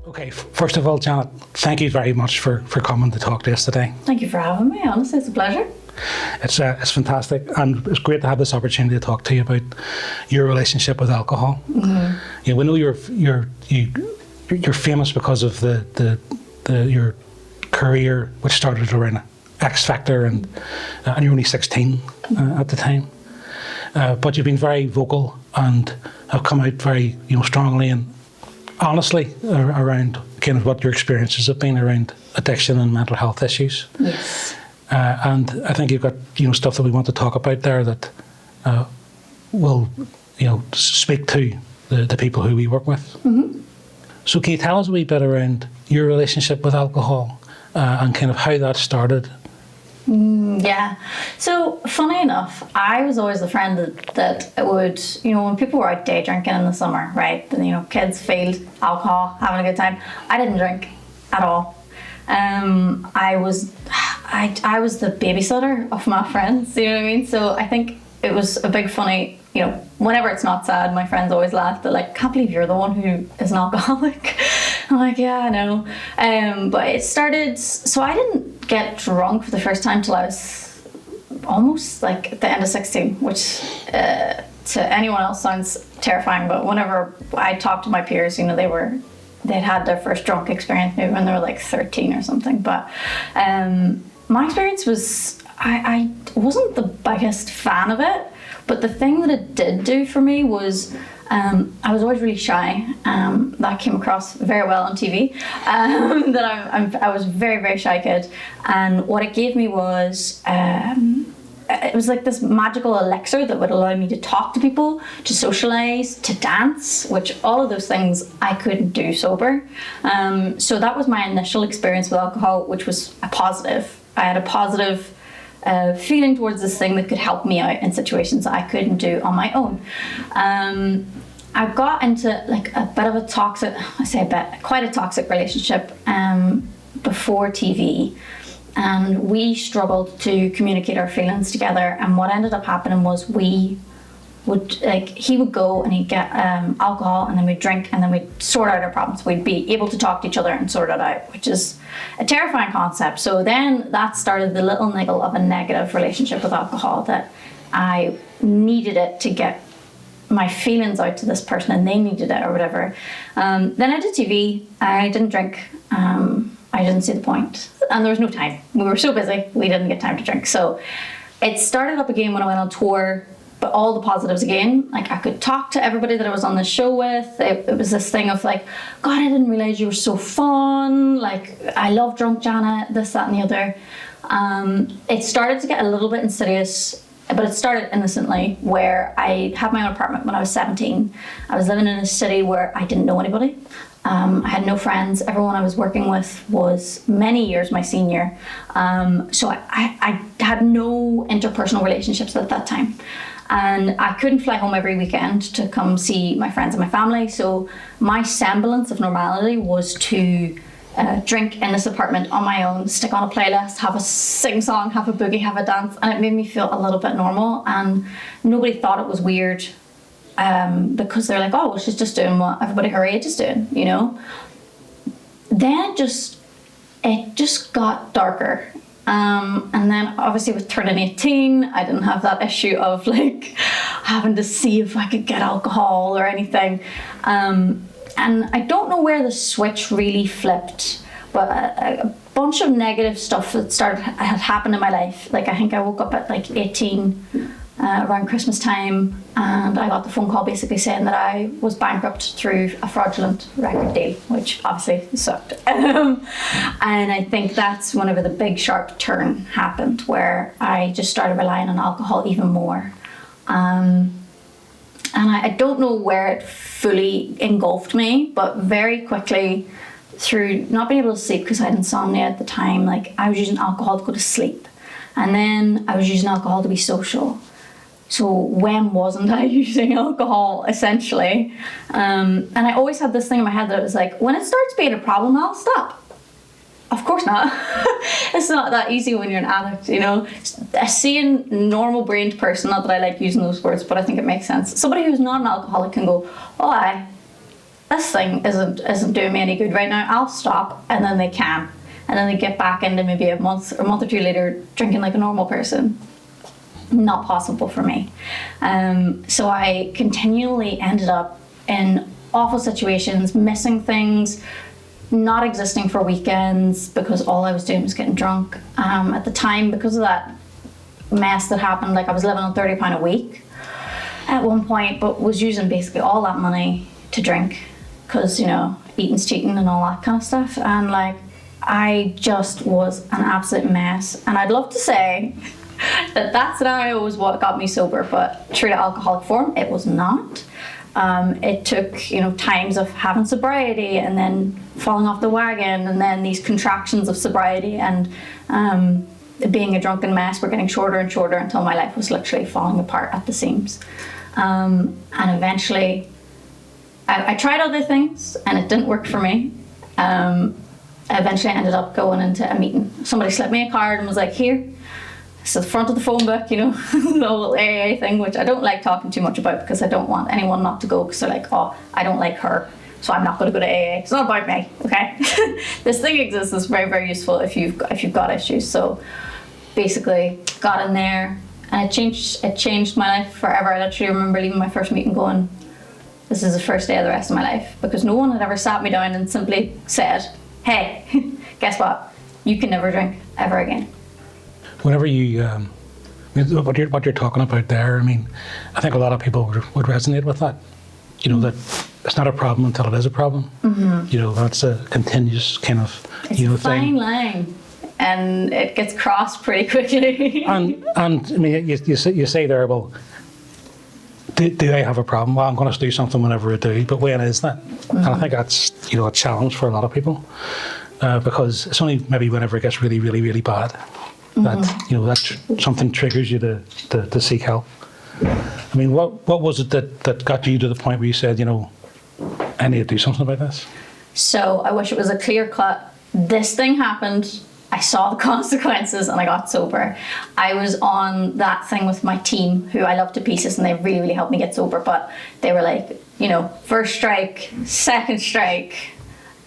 Okay, first of all, Janet, thank you very much for coming to talk to us today. Thank you for having me. Honestly, it's a pleasure. It's fantastic, and it's great to have this opportunity to talk to you about your relationship with alcohol. Mm-hmm. You know, we know you're famous because of your career, which started around X Factor, and you're only 16 at the time. But you've been very vocal and have come out very, strongly and honestly around kind of what your experiences have been around addiction and mental health issues. Yes. And I think you've got stuff that we want to talk about there that will speak to the people who we work with. Mm-hmm. So can you tell us a wee bit around your relationship with alcohol and kind of how that started? Yeah. So funny enough, I was always the friend that would, when people were out day drinking in the summer, right? And, kids, field, alcohol, having a good time. I didn't drink at all. I was the babysitter of my friends, you know what I mean? So I think it was a big funny, whenever it's not sad, my friends always laugh. They're like, can't believe you're the one who is an alcoholic. I'm like, yeah, I know. But it started, so I didn't get drunk for the first time till I was almost like at the end of 16, which to anyone else sounds terrifying. But whenever I talked to my peers, they'd had their first drunk experience maybe when they were like 13 or something. But my experience was, I wasn't the biggest fan of it, but the thing that it did do for me was I was always really shy. That came across very well on TV. That I was a very, very shy kid, and what it gave me was it was like this magical elixir that would allow me to talk to people, to socialize, to dance, which all of those things I couldn't do sober. So that was my initial experience with alcohol, which was a positive. I had a positive feeling towards this thing that could help me out in situations that I couldn't do on my own. I got into like a bit of a toxic, quite a toxic relationship before TV. And we struggled to communicate our feelings together. And what ended up happening was he would go and he'd get alcohol, and then we'd drink, and then we'd sort out our problems. We'd be able to talk to each other and sort it out, which is a terrifying concept. So then that started the little niggle of a negative relationship with alcohol, that I needed it to get my feelings out to this person and they needed it or whatever. Then I did TV. I didn't drink. I didn't see the point, and there was no time. We were so busy, we didn't get time to drink. So it started up again when I went on tour, but all the positives again. Like, I could talk to everybody that I was on the show with. It was this thing of like, God, I didn't realize you were so fun. Like, I love Drunk Janet, this, that, and the other. It started to get a little bit insidious, but it started innocently, where I had my own apartment when I was 17. I was living in a city where I didn't know anybody. I had no friends. Everyone I was working with was many years my senior. So I had no interpersonal relationships at that time. And I couldn't fly home every weekend to come see my friends and my family. So my semblance of normality was to drink in this apartment on my own, stick on a playlist, have a sing-song, have a boogie, have a dance. And it made me feel a little bit normal. And nobody thought it was weird. Because they're like, oh, well, she's just doing what everybody her age is doing, Then it just got darker. And then obviously with turning 18, I didn't have that issue of like having to see if I could get alcohol or anything. And I don't know where the switch really flipped, but a bunch of negative stuff that had happened in my life. Like, I think I woke up at like 18 around Christmas time, and I got the phone call basically saying that I was bankrupt through a fraudulent record deal, which obviously sucked. And I think that's whenever the big sharp turn happened, where I just started relying on alcohol even more. And I don't know where it fully engulfed me, but very quickly, through not being able to sleep because I had insomnia at the time, like, I was using alcohol to go to sleep. And then I was using alcohol to be social. So when wasn't I using alcohol, essentially? And I always had this thing in my head that it was like, when it starts being a problem, I'll stop. Of course not. It's not that easy when you're an addict, A seeing normal-brained person, not that I like using those words, but I think it makes sense. Somebody who's not an alcoholic can go, oh, this thing isn't doing me any good right now. I'll stop, and then they can, and then they get back into maybe a month or two later drinking like a normal person. Not possible for me. So I continually ended up in awful situations, missing things, not existing for weekends because all I was doing was getting drunk. At the time, because of that mess that happened, like I was living on £30 a week at one point, but was using basically all that money to drink because, you know, eating's cheating and all that kind of stuff. And like, I just was an absolute mess. And I'd love to say that scenario was what got me sober, but true to alcoholic form, it was not. It took, you know, times of having sobriety and then falling off the wagon, and then these contractions of sobriety, and being a drunken mess were getting shorter and shorter until my life was literally falling apart at the seams. And eventually I tried other things and it didn't work for me. Eventually I ended up going into a meeting. Somebody slipped me a card and was like, here, it's the front of the phone book, you know, the whole AA thing, which I don't like talking too much about because I don't want anyone not to go because they're like, oh, I don't like her, so I'm not going to go to AA. It's not about me, okay? This thing exists. It's very, very useful if you've got issues. So basically got in there and it changed my life forever. I literally remember leaving my first meeting going, this is the first day of the rest of my life, because no one had ever sat me down and simply said, hey, guess what? You can never drink ever again. Whenever you, what you're talking about there, I mean, I think a lot of people would resonate with that. You know, that it's not a problem until it is a problem. Mm-hmm. You know, that's a continuous kind of, it's you know, a fine thing. line, and it gets crossed pretty quickly. and I mean, you say there, well, do I have a problem? Well, I'm going to do something whenever I do, but when is that? Mm-hmm. And I think that's, you know, a challenge for a lot of people, because it's only maybe whenever it gets really, really, really bad that, you know, that something triggers you to seek help. I mean, what was it that got you to the point where you said, you know, I need to do something about this? So I wish it was a clear cut, this thing happened, I saw the consequences, and I got sober. I was on that thing with my team, who I love to pieces, and they really, really helped me get sober, but they were like, you know, first strike, second strike,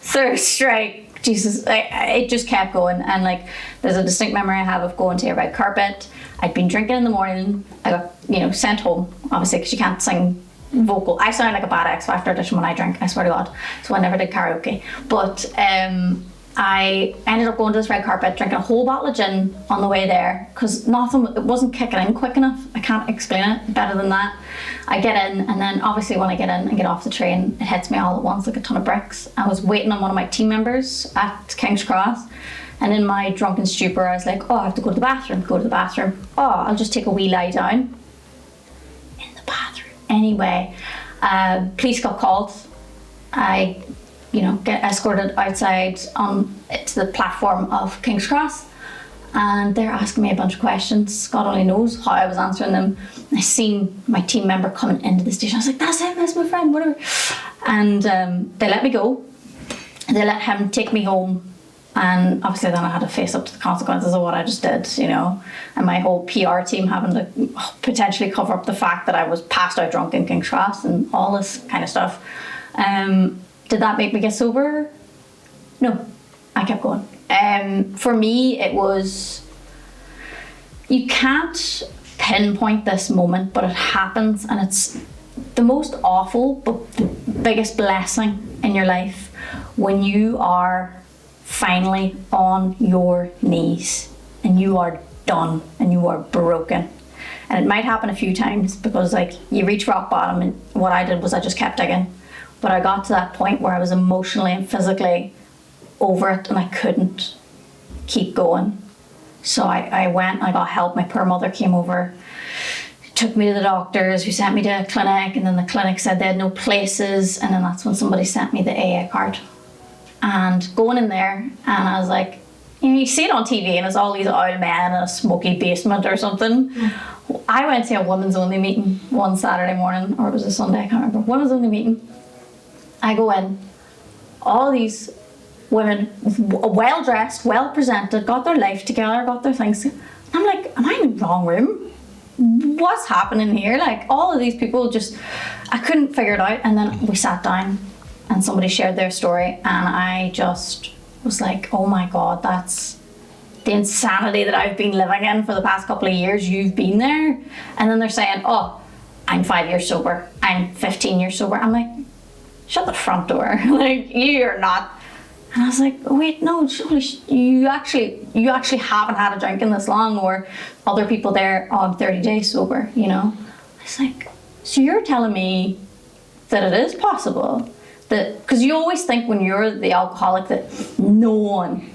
third strike, Jesus, it just kept going. And like, there's a distinct memory I have of going to a red carpet. I'd been drinking in the morning. I got, you know, sent home, obviously, because you can't sing vocal. I sound like a bad X Factor audition when I drink, I swear to God. So I never did karaoke. But I ended up going to this red carpet, drinking a whole bottle of gin on the way there, because it wasn't kicking in quick enough. I can't explain it better than that. I get in, and then obviously when I get in and get off the train, it hits me all at once like a ton of bricks. I was waiting on one of my team members at King's Cross, and in my drunken stupor, I was like, oh, I have to go to the bathroom. Oh, I'll just take a wee lie down in the bathroom. Anyway, police got called. I, you know, get escorted outside to the platform of King's Cross, and they're asking me a bunch of questions. God only knows how I was answering them. I seen my team member coming into the station. I was like, that's him, that's my friend, whatever. And they let me go. They let him take me home, and obviously then I had to face up to the consequences of what I just did, you know, and my whole PR team having to potentially cover up the fact that I was passed out drunk in King's Cross and all this kind of stuff. Did that make me get sober? No, I kept going. For me, it was, you can't pinpoint this moment, but it happens, and it's the most awful but the biggest blessing in your life when you are finally on your knees and you are done and you are broken. And it might happen a few times because like you reach rock bottom, and what I did was I just kept digging. But I got to that point where I was emotionally and physically over it, and I couldn't keep going. So I went, I got help. My poor mother came over, took me to the doctors, who sent me to a clinic, and then the clinic said they had no places, and then that's when somebody sent me the AA card. And going in there, and I was like, you know, you see it on TV and it's all these old men in a smoky basement or something. I went to a women's only meeting one Saturday morning, or it was a Sunday, I can't remember. Women's only meeting. I go in, all these women, well dressed, well presented, got their life together, got their things. And I'm like, am I in the wrong room? What's happening here? Like, all of these people just, I couldn't figure it out. And then we sat down, and somebody shared their story, and I just was like, oh my God, that's the insanity that I've been living in for the past couple of years. You've been there. And then they're saying, oh, I'm 5 years sober, I'm 15 years sober. I'm like, shut the front door. Like, you're not. And I was like, oh, wait, no, you actually haven't had a drink in this long, or other people there on 30 days sober, you know? It's like, so you're telling me that it is possible, that, because you always think when you're the alcoholic that no one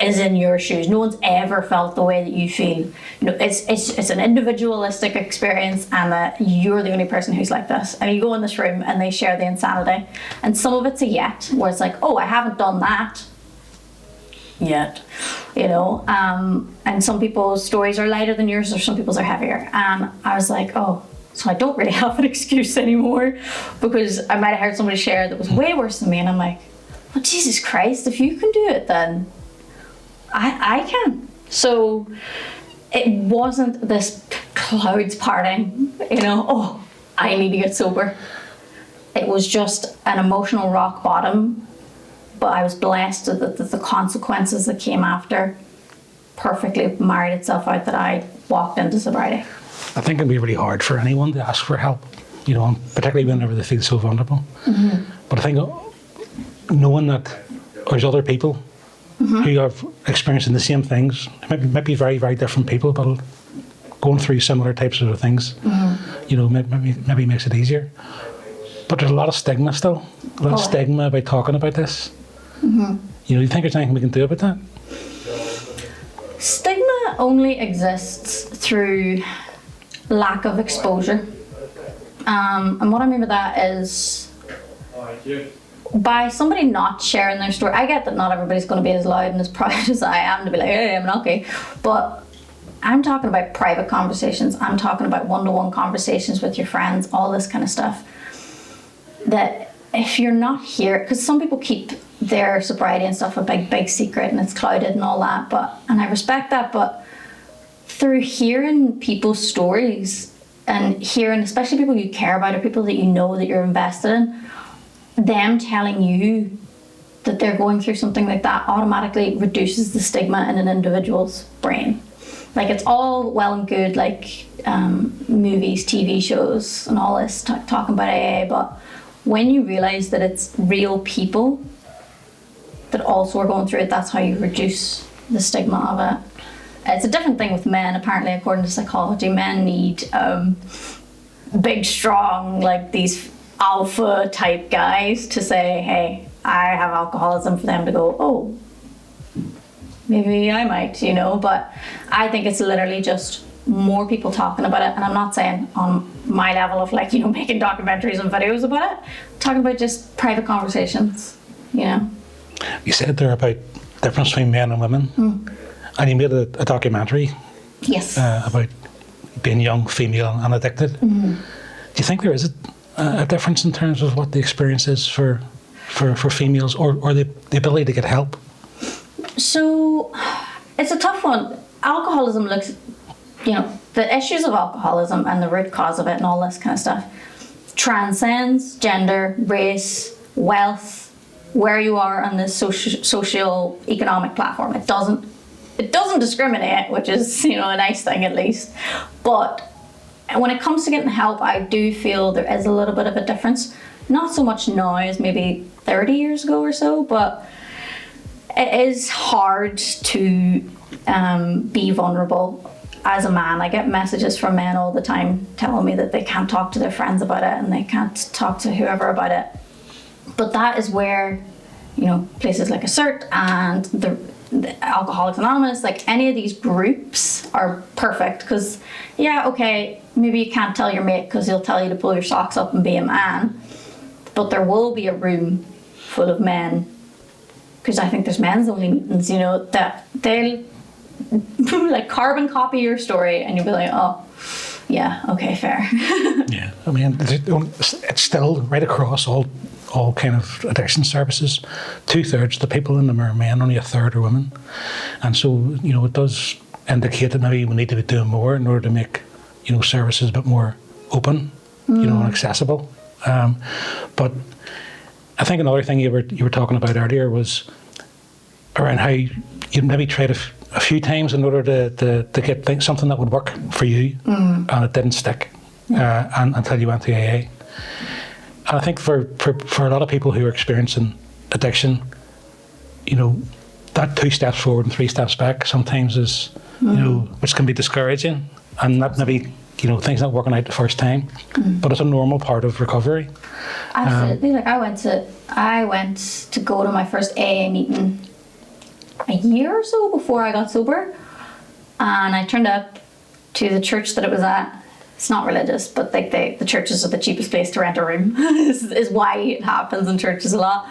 is in your shoes, no one's ever felt the way that you feel. You know, it's an individualistic experience, and that you're the only person who's like this. And you go in this room and they share the insanity, and some of it's a yet, where it's like, oh, I haven't done that yet, you know. And some people's stories are lighter than yours, or some people's are heavier. And I was like, oh, so I don't really have an excuse anymore, because I might have heard somebody share that was way worse than me, and I'm like, well, Jesus Christ, if you can do it, then I can. So it wasn't this clouds parting, you know, oh, I need to get sober. It was just an emotional rock bottom, but I was blessed that the consequences that came after perfectly married itself out, that I walked into sobriety. I think it'd be really hard for anyone to ask for help, you know, particularly whenever they feel so vulnerable. Mm-hmm. But I think knowing that there's other people who are experiencing the same things, might be very, very different people, but going through similar types of things, you know, maybe makes it easier. But there's a lot of stigma still, a lot of stigma about talking about this. You know, do you think there's anything we can do about that? Stigma only exists through lack of exposure. And what I mean by that is, by somebody not sharing their story. I get that not everybody's going to be as loud and as proud as I am to be like, hey, I'm lucky. But I'm talking about private conversations. I'm talking about one-to-one conversations with your friends, all this kind of stuff. That if you're not here, because some people keep their sobriety and stuff a big secret, and it's clouded and all that. And I respect that. But through hearing people's stories, and hearing, especially people you care about or people that you know that you're invested in, them telling you that they're going through something like that automatically reduces the stigma in an individual's brain. Like, it's all well and good, like movies, TV shows, and all this talking about AA, but when you realize that it's real people that also are going through it, that's how you reduce the stigma of it. It's a different thing with men, apparently, according to psychology. Men need big, strong, like these alpha type guys to say, hey, I have alcoholism, for them to go, oh, maybe I might, you know. But I think it's literally just more people talking about it. And I'm not saying on my level of, like, you know, making documentaries and videos about it. I'm talking about just private conversations, you know. You said there about the difference between men and women, and you made a documentary Yes. About being young, female and addicted. Do you think there is a difference in terms of what the experience is for females, or the ability to get help? So it's a tough one. Alcoholism looks, you know, the issues of alcoholism and the root cause of it and all this kind of stuff transcends gender, race, wealth, where you are on the socio-economic platform. It doesn't discriminate, which is, you know, a nice thing at least. But when it comes to getting help, I do feel there is a little bit of a difference. Not so much now as maybe 30 years ago or so, but it is hard to be vulnerable as a man. I get messages from men all the time telling me that they can't talk to their friends about it and they can't talk to whoever about it. But that is where, you know, places like Assert and the Alcoholics Anonymous, like any of these groups are perfect, because yeah, okay, maybe you can't tell your mate because he'll tell you to pull your socks up and be a man, but there will be a room full of men, because I think there's men's only meetings, you know, that they'll like carbon copy your story and you'll be like, oh yeah, okay, fair. Yeah, I mean, it's still right across all kind of addiction services. 2/3 of the people in them are men, only 1/3 are women. And so, you know, it does indicate that maybe we need to be doing more in order to make, you know, services a bit more open, you know, and accessible. But I think another thing you were talking about earlier was around how you maybe tried a few times in order to get something that would work for you, and it didn't stick, and until you went to AA. And I think for a lot of people who are experiencing addiction, you know, that 2 steps forward and 3 steps back sometimes is, you know, which can be discouraging, and that maybe, you know, things not working out the first time, but it's a normal part of recovery. Absolutely. Like I went to go to my first AA meeting a year or so before I got sober, and I turned up to the church that it was at. It's not religious, but like the churches are the cheapest place to rent a room. is why it happens in churches a lot.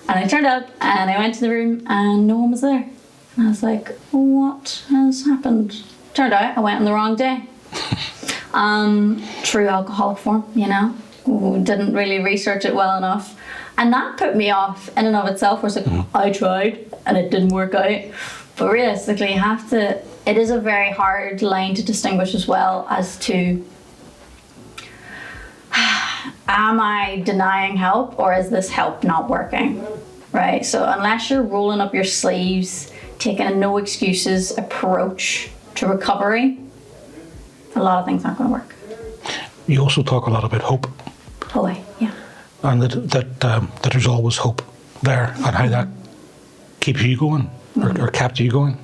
And I turned up and I went to the room and no one was there. And I was like, what has happened? Turned out I went on the wrong day. True alcoholic form, you know. We didn't really research it well enough. And that put me off in and of itself. Where it's like, I tried and it didn't work out. But realistically, you have to, it is a very hard line to distinguish as well as to, am I denying help or is this help not working? Right? So unless you're rolling up your sleeves, taking a no excuses approach to recovery, a lot of things aren't going to work. You also talk a lot about hope. Oh, yeah. And that there's always hope there, and how that keeps you going, or kept you going.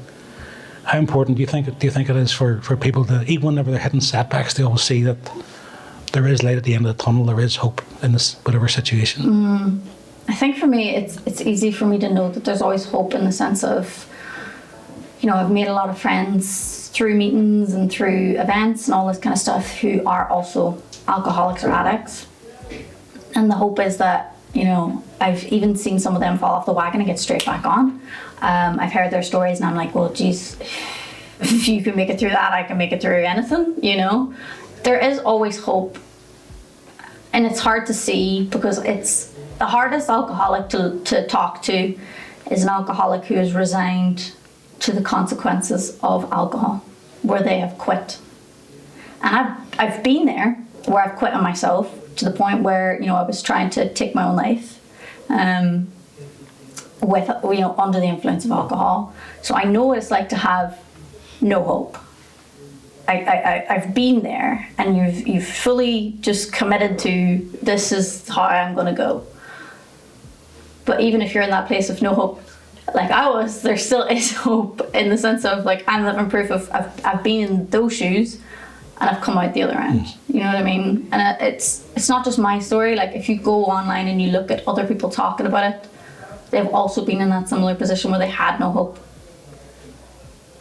How important do you think it is for people to, even whenever they're hitting setbacks, they always see that there is light at the end of the tunnel, there is hope in this whatever situation? I think for me, it's easy for me to know that there's always hope in the sense of, you know, I've made a lot of friends through meetings and through events and all this kind of stuff who are also alcoholics or addicts. And the hope is that, you know, I've even seen some of them fall off the wagon and get straight back on. I've heard their stories and I'm like, well, geez, if you can make it through that, I can make it through anything, you know. There is always hope. And it's hard to see because it's the hardest alcoholic to talk to is an alcoholic who is resigned to the consequences of alcohol, where they have quit. And I've been there where I've quit on myself to the point where, you know, I was trying to take my own life with, you know, under the influence of alcohol. So I know what it's like to have no hope. I've been there, and you've fully just committed to this is how I'm going to go. But even if you're in that place of no hope, like I was, there still is hope in the sense of like I'm living proof of I've been in those shoes and I've come out the other end. You know what I mean? And it's not just my story. Like if you go online and you look at other people talking about it, they've also been in that similar position where they had no hope.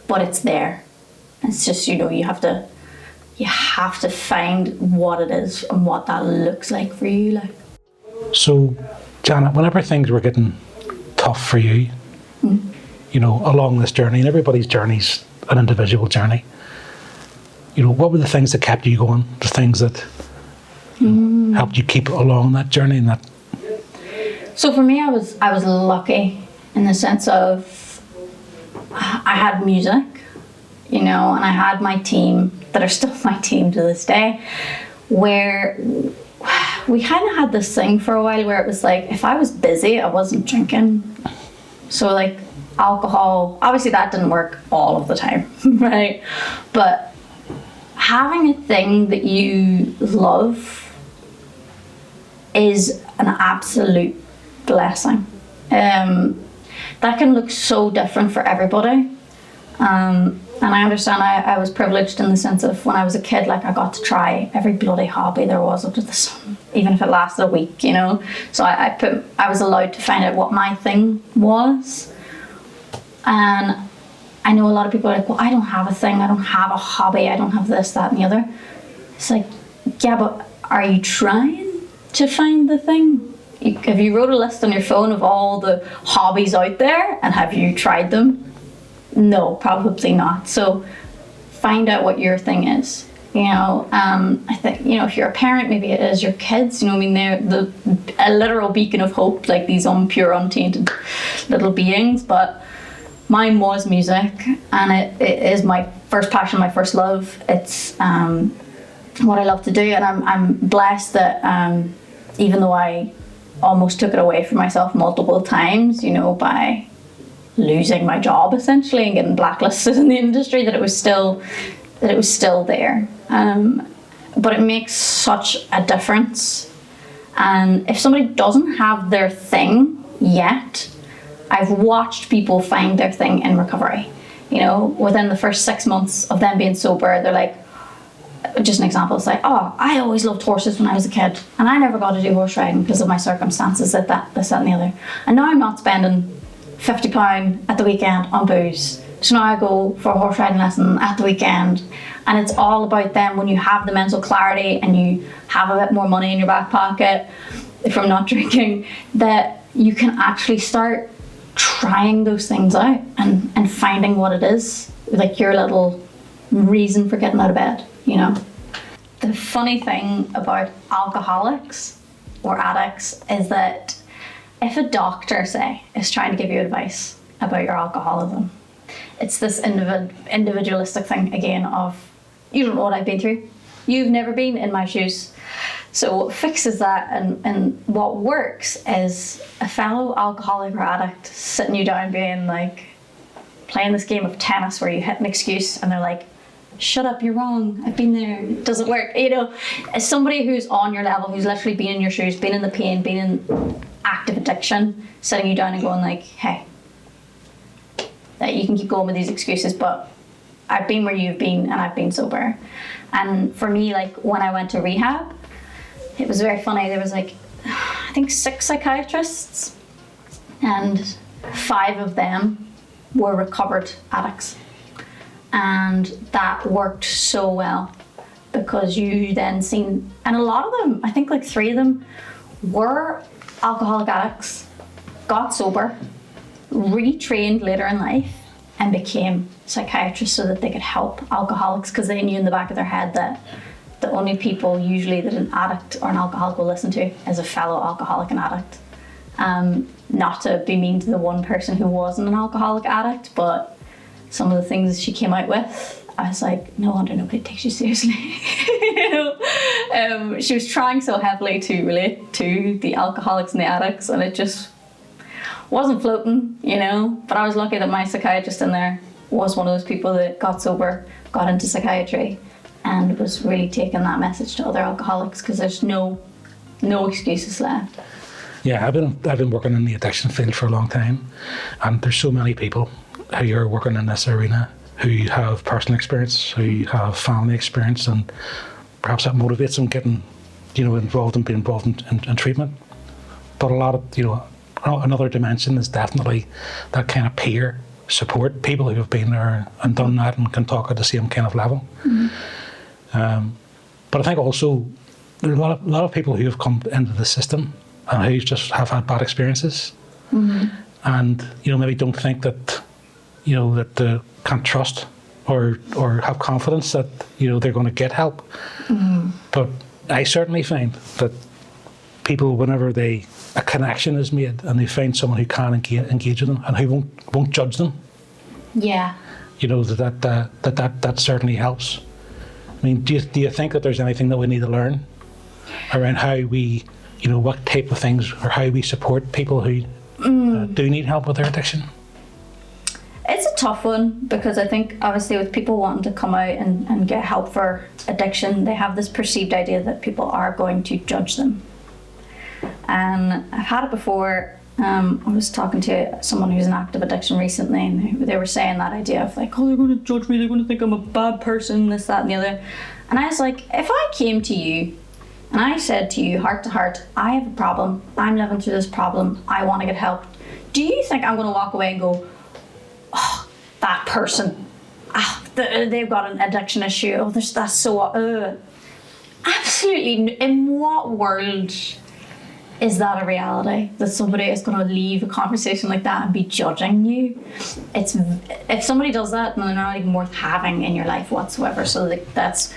But it's there. It's just, you know, you have to find what it is and what that looks like for you. Like. So, Janet, whenever things were getting tough for you, you know, along this journey, and everybody's journey's an individual journey, you know, what were the things that kept you going? The things that helped you keep along that journey and that? So for me, I was lucky in the sense of I had music, you know, and I had my team that are still my team to this day, where we kind of had this thing for a while where it was like, if I was busy, I wasn't drinking. So like alcohol, obviously that didn't work all of the time, right? But having a thing that you love is an absolute blessing. That can look so different for everybody. And I understand I was privileged in the sense of when I was a kid, like I got to try every bloody hobby there was under the sun, even if it lasted a week, you know. So I was allowed to find out what my thing was. And I know a lot of people are like, well, I don't have a thing, I don't have a hobby, I don't have this, that, and the other. It's like, yeah, but are you trying to find the thing? Have you wrote a list on your phone of all the hobbies out there, and have you tried them? No, probably not. So find out what your thing is. You know, I think, you know, if you're a parent, maybe it is your kids. You know, I mean, they're a literal beacon of hope, like these pure, untainted little beings. But mine was music, and it is my first passion, my first love. It's what I love to do, and I'm blessed that even though I almost took it away from myself multiple times, you know, by losing my job essentially and getting blacklisted in the industry, that it was still there. But it makes such a difference. And if somebody doesn't have their thing yet, I've watched people find their thing in recovery. You know, within the first 6 months of them being sober, they're like, just an example, it's like, oh, I always loved horses when I was a kid and I never got to do horse riding because of my circumstances, this, that and the other. And now I'm not spending £50 at the weekend on booze. So now I go for a horse riding lesson at the weekend. And it's all about them when you have the mental clarity and you have a bit more money in your back pocket from not drinking, that you can actually start trying those things out and finding what it is, like your little reason for getting out of bed, you know. The funny thing about alcoholics or addicts is that if a doctor, say, is trying to give you advice about your alcoholism, it's this individualistic thing again of, you don't know what I've been through, you've never been in my shoes. So what fixes that and what works is a fellow alcoholic or addict sitting you down being like, playing this game of tennis where you hit an excuse and they're like, shut up, you're wrong, I've been there, it doesn't work. You know, as somebody who's on your level, who's literally been in your shoes, been in the pain, been in active addiction, sitting you down and going like, hey, that you can keep going with these excuses, but I've been where you've been and I've been sober. And for me, like when I went to rehab, it was very funny. There was like, I think 6 psychiatrists and 5 of them were recovered addicts. And that worked so well because you then seen, and a lot of them, I think like 3 of them were alcoholic addicts, got sober, retrained later in life and became psychiatrists so that they could help alcoholics, because they knew in the back of their head that the only people usually that an addict or an alcoholic will listen to is a fellow alcoholic and addict. Not to be mean to the one person who wasn't an alcoholic addict, but some of the things she came out with, I was like, no wonder nobody takes you seriously. You know? She was trying so heavily to relate to the alcoholics and the addicts, and it just wasn't floating, you know. But I was lucky that my psychiatrist in there was one of those people that got sober, got into psychiatry, and was really taking that message to other alcoholics, because there's no excuses left. Yeah, I've been working in the addiction field for a long time, and there's so many people who are working in this arena who have personal experience, who have family experience, and perhaps that motivates them getting, you know, involved and being involved in treatment. But a lot of, you know, another dimension is definitely that kind of peer support, people who have been there and done that and can talk at the same kind of level. Mm-hmm. But I think also there are a lot of people who have come into the system and who just have had bad experiences, mm-hmm. and, you know, maybe don't think that, you know, that they can't trust or have confidence that, you know, they're going to get help. Mm-hmm. But I certainly find that people, whenever a connection is made and they find someone who can engage with them and who won't judge them, yeah, you know, that certainly helps. I mean, do you think that there's anything that we need to learn around how we, you know, what type of things or how we support people who do need help with their addiction? It's a tough one, because I think obviously with people wanting to come out and get help for addiction, they have this perceived idea that people are going to judge them. And I've had it before. I was talking to someone who's in active addiction recently, and they were saying that idea of like, oh, they're going to judge me, they're going to think I'm a bad person, this, that and the other. And I was like, if I came to you and I said to you heart to heart, I have a problem, I'm living through this problem, I want to get help, do you think I'm going to walk away and go, oh, that person, they've got an addiction issue, oh, that's so, absolutely. In what world is that a reality, that somebody is going to leave a conversation like that and be judging you? If somebody does that, then they're not even worth having in your life whatsoever. So like that's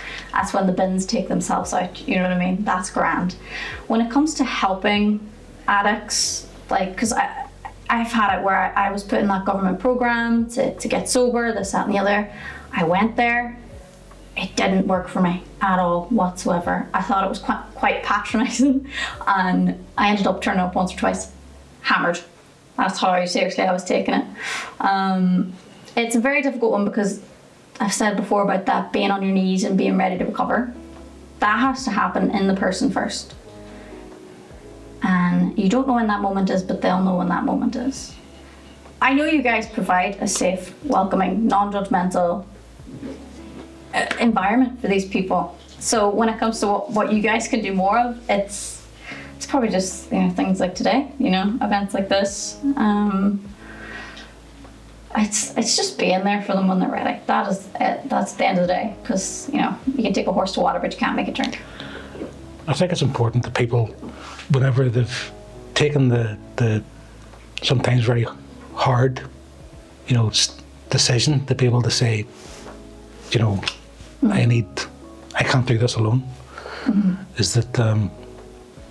when the bins take themselves out, you know what I mean? That's grand. When it comes to helping addicts, like, because I've had it where I was put in that government program to get sober, this, that and the other. I went there, it didn't work for me at all whatsoever. I thought it was quite patronising, and I ended up turning up once or twice, hammered. That's how seriously I was taking it. It's a very difficult one because I've said before about that being on your knees and being ready to recover. That has to happen in the person first. And you don't know when that moment is, but they'll know when that moment is. I know you guys provide a safe, welcoming, non-judgmental environment for these people. So when it comes to what you guys can do more of, it's probably just things like today, events like this. It's just being there for them when they're ready. That is it. That's the end of the day. Because you can take a horse to water, but you can't make it drink. I think it's important that people, whenever they've taken the sometimes very hard, decision, to be able to say, I can't do this alone. Mm-hmm. Is that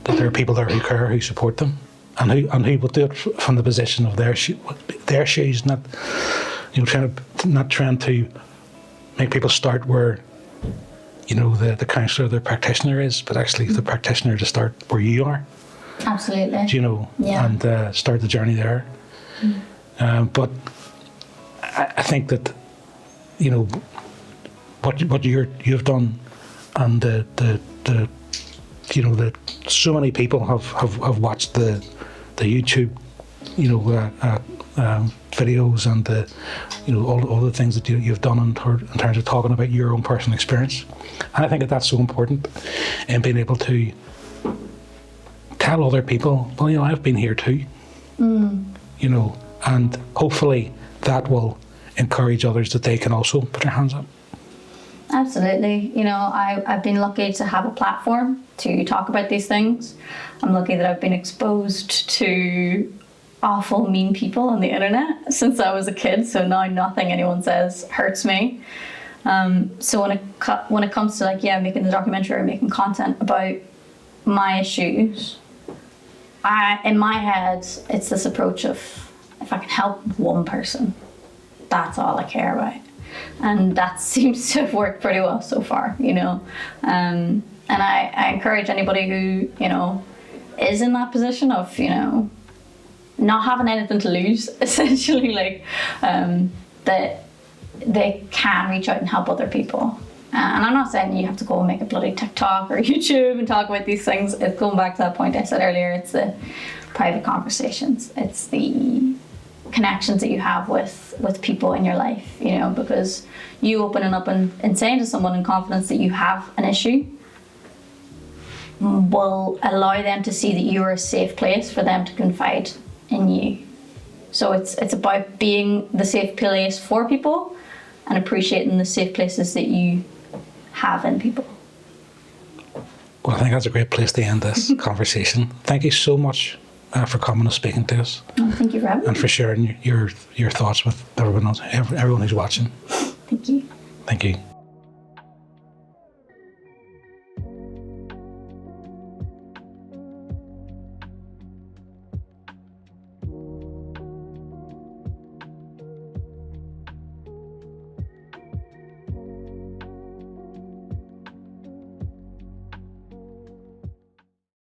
there are people there who care, who support them, and who will do it from the position of their shoes, not trying to make people start where the counsellor, the practitioner is, but actually the practitioner to start where you are. Absolutely. Yeah. And start the journey there. But I think that what you've done, and the so many people have watched the YouTube videos, and all the things that you've done in terms of talking about your own personal experience. And I think that's so important, and being able to tell other people, well, I've been here too. And hopefully that will encourage others that they can also put their hands up. Absolutely. I've been lucky to have a platform to talk about these things. I'm lucky that I've been exposed to awful, mean people on the internet since I was a kid. So now nothing anyone says hurts me. So when it comes to making the documentary or making content about my issues, in my head, it's this approach of, if I can help one person, that's all I care about. And that seems to have worked pretty well so far, And I encourage anybody who, is in that position of, not having anything to lose, essentially, that they can reach out and help other people. And I'm not saying you have to go and make a bloody TikTok or YouTube and talk about these things. It's going back to that point I said earlier. It's the private conversations. It's the connections that you have with people in your life, because you opening up and saying to someone in confidence that you have an issue will allow them to see that you're a safe place for them to confide in you. So it's about being the safe place for people and appreciating the safe places that you have in people. Well, I think that's a great place to end this conversation. Thank you so much for coming and speaking to us. Oh, thank you for having me. And for sharing your thoughts with everyone else, everyone who's watching. Thank you. Thank you.